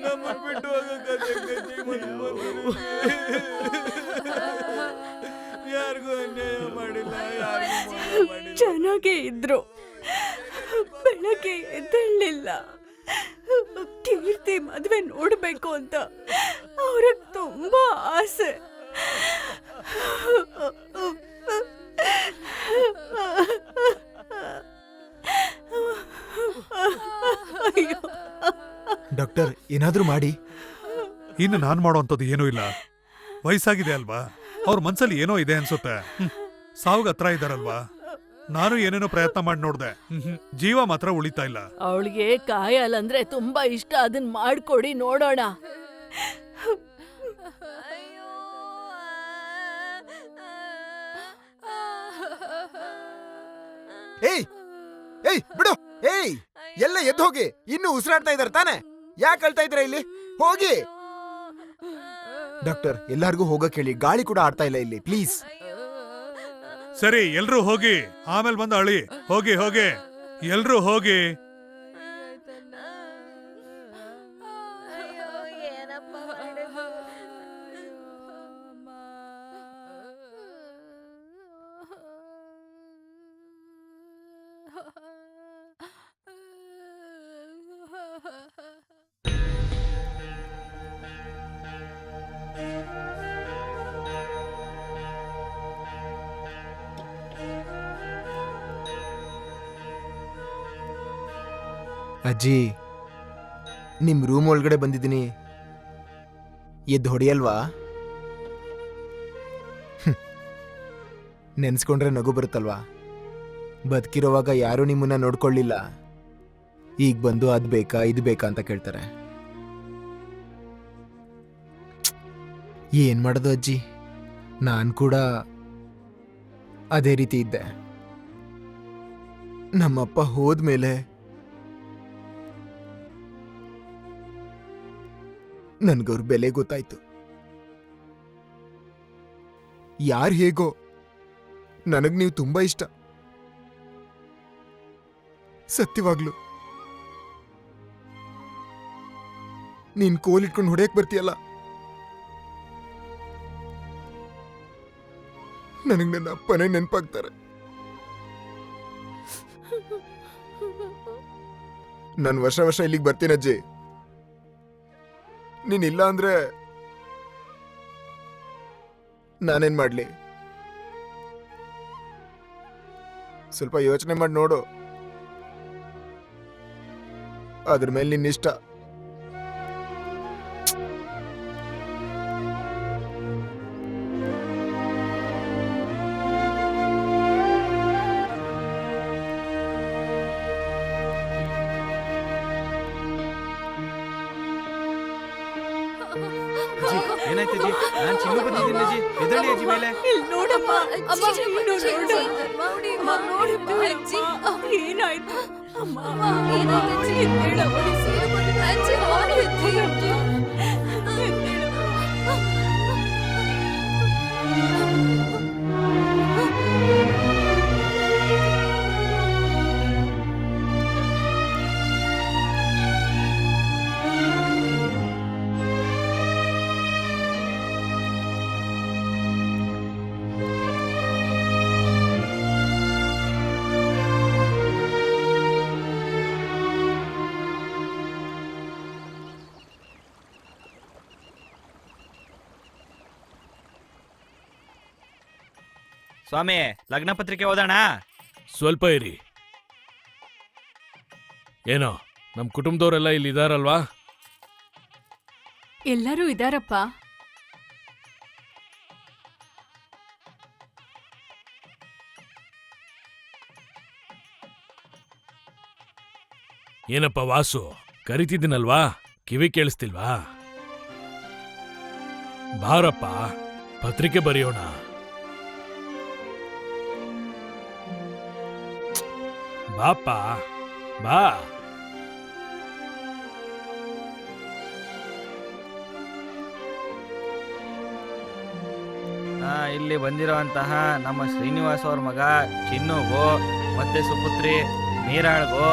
ನಮ್ಮನ್ ಬಿಟ್ಟು ಯಾರಿಗೂ ಅನ್ಯಾಯ ಮಾಡಿಲ್ಲ, ಚೆನ್ನಾಗೇ ಇದ್ರು. ಬೆಳಗ್ಗೆ ಎದ್ದೇಳಲಿಲ್ಲ. ಕೀರ್ತಿ ಮದ್ವೆ ನೋಡ್ಬೇಕು ಅಂತ ಅವ್ರಿಗೆ ತುಂಬಾ ಆಸೆ. ಡಾಕ್ಟರ್, ಏನಾದ್ರೂ ಮಾಡಿ. ಇನ್ನು ನಾನ್ ಮಾಡೋಂಥದ್ದು ಏನೂ ಇಲ್ಲ. ವಯಸ್ಸಾಗಿದೆ ಅಲ್ವಾ, ಅವ್ರ ಮನ್ಸಲ್ಲಿ ಏನೋ ಇದೆ ಅನ್ಸುತ್ತೆ. ಸಾವುಗ ಹತ್ರ ಇದ್ದಾರಲ್ವಾ. ನಾನು ಏನೇನೋ ಪ್ರಯತ್ನ ಮಾಡಿ ನೋಡ್ದೆ, ಜೀವ ಮಾತ್ರ ಉಳಿತಾ ಇಲ್ಲ. ಅವಳಿಗೆ ಕಾಯಲ್ಲಂದ್ರೆ ತುಂಬಾ ಇಷ್ಟ, ಅದನ್ನ ಮಾಡ್ಕೊಡಿ ನೋಡೋಣ. ಏಯ್ ಏಯ್ ಬಿಡು. ಏಯ್, ಎಲ್ಲ ಎದ್ದು ಹೋಗಿ. ಇನ್ನು ಉಸಿರಾಡ್ತಾ ಇದಾರೆ ತಾನೆ? ಯಾಕೆ ಅಳ್ತಾ ಇದ್ದೀರಾ ಇಲ್ಲಿ? ಹೋಗಿ. ಡಾಕ್ಟರ್, ಎಲ್ಲಾರ್ಗೂ ಹೋಗಕ್ ಹೇಳಿ. ಗಾಳಿ ಕೂಡ ಆಡ್ತಾ ಇಲ್ಲ ಇಲ್ಲಿ, ಪ್ಲೀಸ್. ಸರಿ, ಎಲ್ರೂ ಹೋಗಿ, ಆಮೇಲೆ ಬಂದು ಅಳಿ. ಹೋಗಿ ಹೋಗಿ, ಎಲ್ರೂ ಹೋಗಿ. ಅಜ್ಜಿ, ನಿಮ್ ರೂಮ್ ಒಳಗಡೆ ಬಂದಿದ್ದೀನಿ. ಎದ್ದು ಹೊಡಿಯಲ್ವಾ? ನೆನ್ಸ್ಕೊಂಡ್ರೆ ನಗು ಬರುತ್ತಲ್ವಾ? ಬದುಕಿರೋವಾಗ ಯಾರೂ ನಿಮ್ಮನ್ನ ನೋಡ್ಕೊಳ್ಳಿಲ್ಲ. ಈಗ ಬಂದು ಅದ್ ಬೇಕಾ ಇದು ಬೇಕಾ ಅಂತ ಕೇಳ್ತಾರೆ. ಏನ್ ಮಾಡೋದು ಅಜ್ಜಿ, ನಾನ್ ಕೂಡ ಅದೇ ರೀತಿ ಇದ್ದೆ. ನಮ್ಮಪ್ಪ ಹೋದ್ಮೇಲೆ ನನ್ಗವ್ರ ಬೆಲೆ ಗೊತ್ತಾಯ್ತು. ಯಾರು ಹೇಗೋ, ನನಗ್ ನೀವು ತುಂಬಾ ಇಷ್ಟ. ಸತ್ಯವಾಗ್ಲು ನೀನ್ ಕೋಲಿಟ್ಕೊಂಡು ಹೊಡೆಯಕ್ ಬರ್ತೀಯಲ್ಲ, ನನಗ್ ನನ್ನ ಅಪ್ಪನೇ ನೆನಪಾಗ್ತಾರೆ. ನಾನು ವರ್ಷ ವರ್ಷ ಇಲ್ಲಿಗೆ ಬರ್ತೀನಜ್ಜಿ. ನೀನಿಲ್ಲ ಅಂದ್ರೆ ನಾನೇನ್ ಮಾಡ್ಲಿ? ಸ್ವಲ್ಪ ಯೋಚನೆ ಮಾಡಿ ನೋಡು. ಅದ್ರ ಮೇಲೆ ನಿನ್ನಿಷ್ಟ. ಏನಾಯ್ತಜ್ಜಿ? ನಾನ್ ಚಿನ್ನು ಬಂದಿದ್ದೀನಿ ಅಜ್ಜಿ. ಎದಳಿ ಅಜ್ಜಿ ಮೇಲೆ. ನೋಡಮ್ಮ, ಏನಾಯ್ತು? ಸ್ವಾಮಿ, ಲಗ್ನ ಪತ್ರಿಕೆ ಓದೋಣ. ಸ್ವಲ್ಪ ಇರಿ. ಏನೋ, ನಮ್ ಕುಟುಂಬದವರೆಲ್ಲ ಇಲ್ಲಿ ಇದಾರಲ್ವಾ? ಎಲ್ಲರೂ ಇದಾರಪ್ಪ. ಏನಪ್ಪ ವಾಸು, ಕರಿತಿದ್ದೀನಲ್ವಾ, ಕಿವಿ ಕೇಳಿಸ್ತಿಲ್ವಾ? ಬಾರಪ್ಪ, ಪತ್ರಿಕೆ ಬರೆಯೋಣ. ಬಾಪ್ಪ ಬಾ. ಇಲ್ಲಿ ಬಂದಿರೋಂತಹ ನಮ್ಮ ಶ್ರೀನಿವಾಸ್ ಅವ್ರ ಮಗ ಚಿನ್ನುಗೂ ಮತ್ತೆ ಸುಪುತ್ರಿ ಮೀರಾಳ್ಗೂ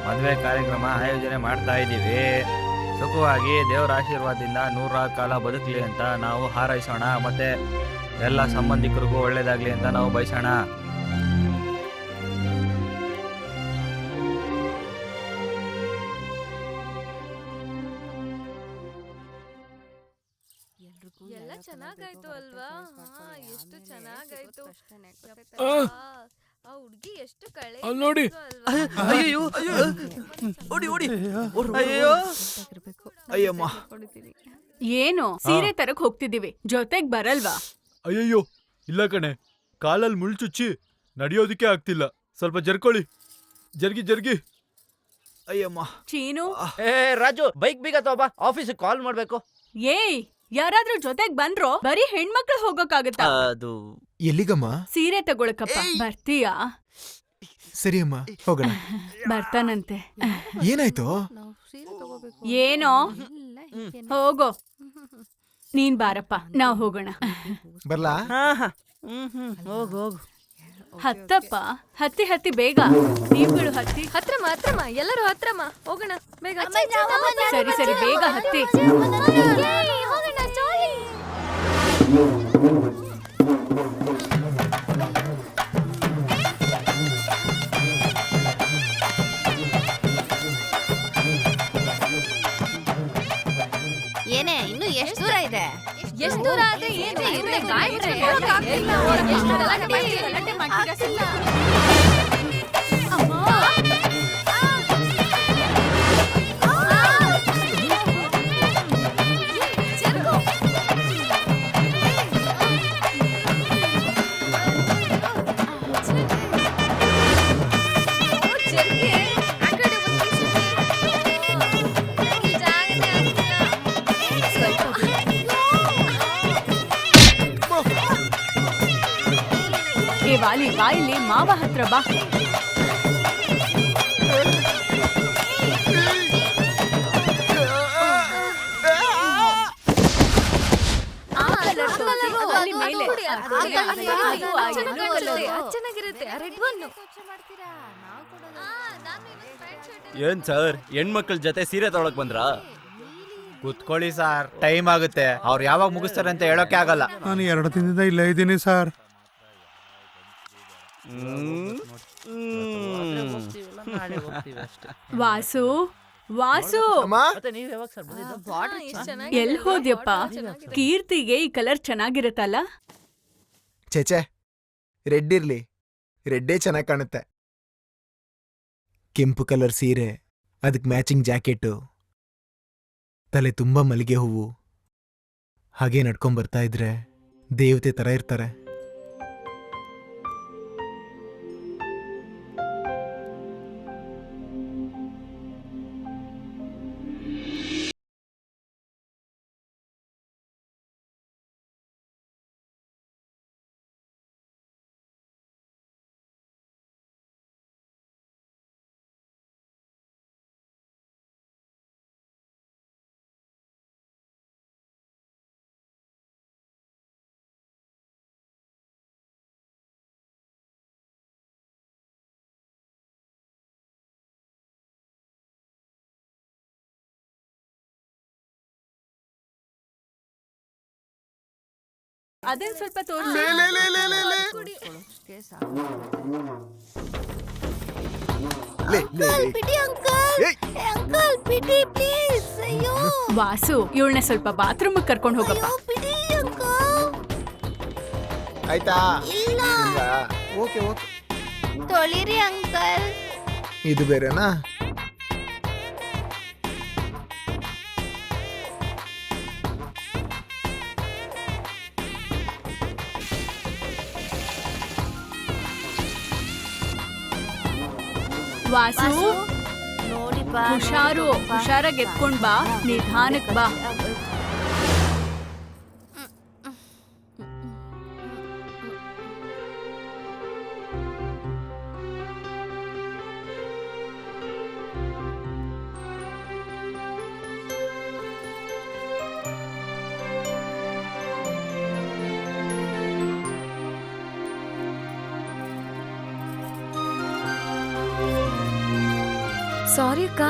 ಮದುವೆ ಕಾರ್ಯಕ್ರಮ ಆಯೋಜನೆ ಮಾಡ್ತಾ ಇದ್ದೀವಿ. ಸುಖವಾಗಿ ದೇವರ ಆಶೀರ್ವಾದದಿಂದ 100 ಕಾಲ ಬದುಕಲಿ ಅಂತ ನಾವು ಹಾರೈಸೋಣ. ಮತ್ತೆ ಎಲ್ಲ ಸಂಬಂಧಿಕರಿಗೂ ಒಳ್ಳೇದಾಗ್ಲಿ ಅಂತ ನಾವು ಬಯಸೋಣ. ಎಲ್ಲ ಚೆನ್ನಾಗಾಯ್ತು ಅಲ್ವಾ? ಎಷ್ಟು ಚೆನ್ನಾಗಾಯ್ತು. ಆ ಹುಡ್ಗಿ ಎಷ್ಟು ಕಳೆ ಅಲ್ಲ್ ನೋಡಿ. ಅಯ್ಯೋ ಓಡಿ ಓಡಿ ಅಯ್ಯೋ ಅಯ್ಯಮ್ಮ. ಏನು ಸೀರೆ ತರಕ್ ಹೋಗ್ತಿದೀವಿ, ಜೊತೆಗ್ ಬರಲ್ವಾ? ಅಯ್ಯಯ್ಯೋ ಇಲ್ಲ ಕಣೆ, ಕಾಲಲ್ಲಿ ಮುಳ್ಳು ಚುಚ್ಚಿ ನಡೆಯೋದಕ್ಕೆ ಆಗ್ತಿಲ್ಲ. ಸ್ವಲ್ಪ ಜರ್ಕೊಳ್ಳಿ, ಜರ್ಗಿ. ಅಯ್ಯಮ್ಮ. ಚೀನು, ರಾಜು ಬೈಕ್ ಬೀಗ ತಗೋಬಾ, ಆಫೀಸಿಗೆ ಕಾಲ್ ಮಾಡ್ಬೇಕು. ಏಯ್ ಯಾರಾದ್ರೂ ಜೊತೆಗ್ ಬಂದ್ರೋ? ಬರೀ ಹೆಣ್ಮಕ್ಳು ಹೋಗಕ್ಕಾಗತ್ತಾ? ಅದು ಎಲ್ಲಿಗಮ್ಮ? ಸೀರೆ ತಗೊಳಕಪ್ಪ. ಬರ್ತೀಯಾ? ಸರಿ ಅಮ್ಮ, ಹೋಗೋಣ. ಬರ್ತಾನಂತೆ. ಏನಾಯ್ತು? ಏನೋ ಹೋಗೋ, ನೀನ್ ಬಾರಪ್ಪ, ನಾವ್ ಹೋಗೋಣ. ಬರ್ಲಾ? ಹೋಗು. ಹತ್ತಪ್ಪ, ಹತ್ತಿ ಬೇಗ. ನೀವುಗಳು ಹತ್ತಿ. ಹತ್ರಮ್ಮ ಎಲ್ಲರೂ ಹತ್ರಮ್ಮ, ಹೋಗೋಣ ಬೇಗ. ಸರಿ ಬೇಗ ಹತ್ತಿ. ಹೋಗೋಣ ಜಾಲಿ. ಏನೇ ಇನ್ನು ಎಷ್ಟು ದೂರ ಇದೆ? ಎಷ್ಟು ದೂರ ಆದ್ರೆ ಏನು? ಇವ್ರೇ ಗಾಯತ್ರಿ ಹೇಳೋಕ್ಕಾಗ್ತಿಲ್ಲ. ಎಷ್ಟು ಗಲಾಟೆ ಮಾಡ್ತೀರಾ ಸುಮ್ನೆ? ಅಮ್ಮ. ಜರ್ಗು. ಜರ್ಗೆ ಆ ಕಡೆ ಒಂದು ನನಗೆ ಜಾಗನೇ ಆಗ್ತಿಲ್ಲ. ಏ ವಾಲಿ, ಬಾಯಿಲಿ ಮಾವ ಹತ್ರ ಬಾ. ಅಲ್ಲಿ ಮೇಲೆ. ಚೆನ್ನಾಗಿರುತ್ತೆ. Red one. ಏನ್ ಸರ್, ಹೆಣ್ಮಕ್ಳ ಜೊತೆ ಸೀರೆ ತಗೊಳಕ್ ಬಂದ್ರಾ? ಕುತ್ಕೊಳ್ಳಿ ಸಾರ್, ಟೈಮ್ ಆಗುತ್ತೆ. ಅವ್ರು ಯಾವಾಗ ಮುಗಿಸ್ತಾರೆ ಅಂತ ಹೇಳೋಕೆ ಆಗಲ್ಲ. ನಾನು 2 ದಿನದಿಂದ ಇಲ್ಲೇ ಇದ್ದೀನಿ ಸರ್. ವಾಸು ಎಲ್ ಹೋದ್ಯಪ್ಪ? ಕೀರ್ತಿಗೆ ಈ ಕಲರ್ ಚೆನ್ನಾಗಿರುತ್ತಲ್ಲ? ಚೇಚೆ, ರೆಡ್ ಇರ್ಲಿ, ರೆಡ್ಡೇ ಚೆನ್ನಾಗಿ ಕಾಣುತ್ತೆ. ಕೆಂಪು ಕಲರ್ ಸೀರೆ, ಅದಕ್ಕೆ ಮ್ಯಾಚಿಂಗ್ ಜಾಕೆಟು, ತಲೆ ತುಂಬಾ ಮಲ್ಲಿಗೆ ಹೂವು, ಹಾಗೆ ನಡ್ಕೊಂಬರ್ತಾ ಇದ್ರೆ ದೇವತೆ ತರ ಇರ್ತಾರೆ. ಅದೇನ್ ಸ್ವಲ್ಪ ತೋರಿಸಿ. ವಾಸು, ಇವಳನ್ನ ಸ್ವಲ್ಪ ಬಾತ್ರೂಮ್ ಕರ್ಕೊಂಡು ಹೋಗಪ್ಪ. ಆಯ್ತಾ? Okay okay. ತೊಳಿರಿ ಅಂಕಲ್. ಇದು ಬೇರೆನಾ? ವಾಸು, ನೋಡಿ ಬಾ. ಹುಷಾರಾಗಿ ಎತ್ಕೊಂಡ್ ಬಾ, ನಿಧಾನಕ್ ಬಾ. ಸಾರಿ ಅಕ್ಕ